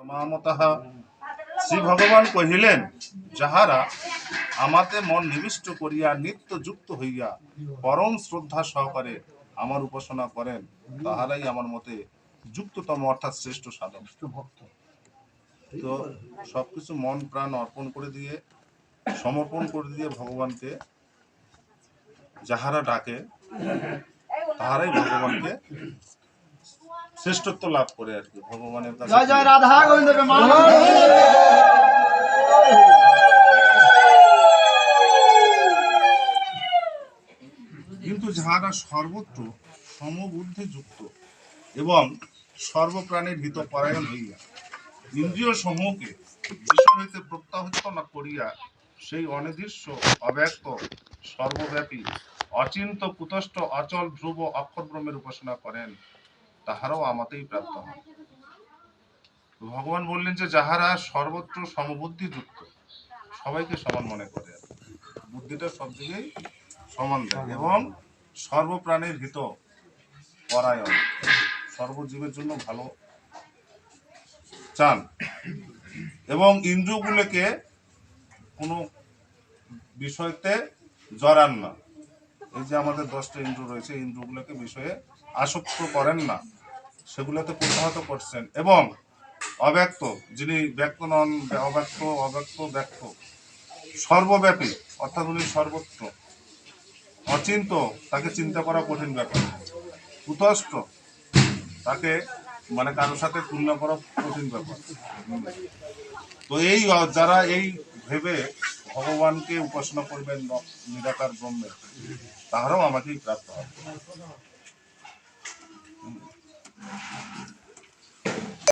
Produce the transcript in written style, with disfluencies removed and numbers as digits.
মামতাহা শ্রী ভগবান কহিলেন, যাহারা আমাতে মন নিবিষ্ট করিয়া নিত্য যুক্ত হইয়া পরম শ্রদ্ধা সহকারে আমার উপাসনা করেন, তাহারাই আমার মতে যুক্ততম অর্থাৎ শ্রেষ্ঠ সাধক। তো সবকিছু মন প্রাণ অর্পণ করে দিয়ে, সমর্পণ করে দিয়ে ভগবানকে যাহারা ডাকে, তাহারাই ভগবানকে শ্রেষ্ঠত্ব লাভ করে আর কি ভগবানের কাছে। জয় জয় রাধা গোবিন্দ। কিন্তু যাহারা সর্বত্র সমবুদ্ধি যুক্ত এবং সর্বপ্রাণীর হিত পরায়ণ হইয়া ইন্দ্রিয় সমূহকে বিষয় হইতে প্রত্যাহৃত না করিয়া সেই অনির্দিষ্ট অব্যক্ত সর্বব্যাপী অচিন্ত কুতস্থ অচল ধ্রুব অক্ষর ব্রহ্মের উপাসনা করেন, তাহারাও আমাতেই প্রাপ্ত হন। ভগবান বললেন যে যাহারা সর্বত্র সমবুদ্ধি যুক্ত, সবাইকে সমান মনে করে, বুদ্ধিটা সব দিকেই সমান দেয়, এবং সর্বপ্রাণীর হিত পরায়ণ, সর্বজীবের জন্য ভালো চান, এবং ইন্দ্রিয়গুলোকে কোনো বিষয়তে জড়ান না। এই যে আমাদের 10টা ইন্দ্রিয় রয়েছে, ইন্দ্রিয়গুলোকে বিষয়ে আসক্ত করেন না, সেগুলোতে প্রতিহত করছেন। এবং অব্যক্ত, যিনি ব্যক্ত নন, অব্যক্ত অব্যক্ত ব্যক্ত, সর্বব্যাপী অর্থাৎ উনি সর্বত্র, অচিন্ত, তাকে চিন্তা করা কঠিন ব্যাপার, কুতস্থ, তাকে মানে কারোর সাথে তুলনা করা কঠিন ব্যাপার। তো এই যারা এই ভেবে ভগবানকে উপাসনা করবেন নিরাকার ব্রহ্মের, তাহারাও আমাকেই প্রাপ্ত হবে।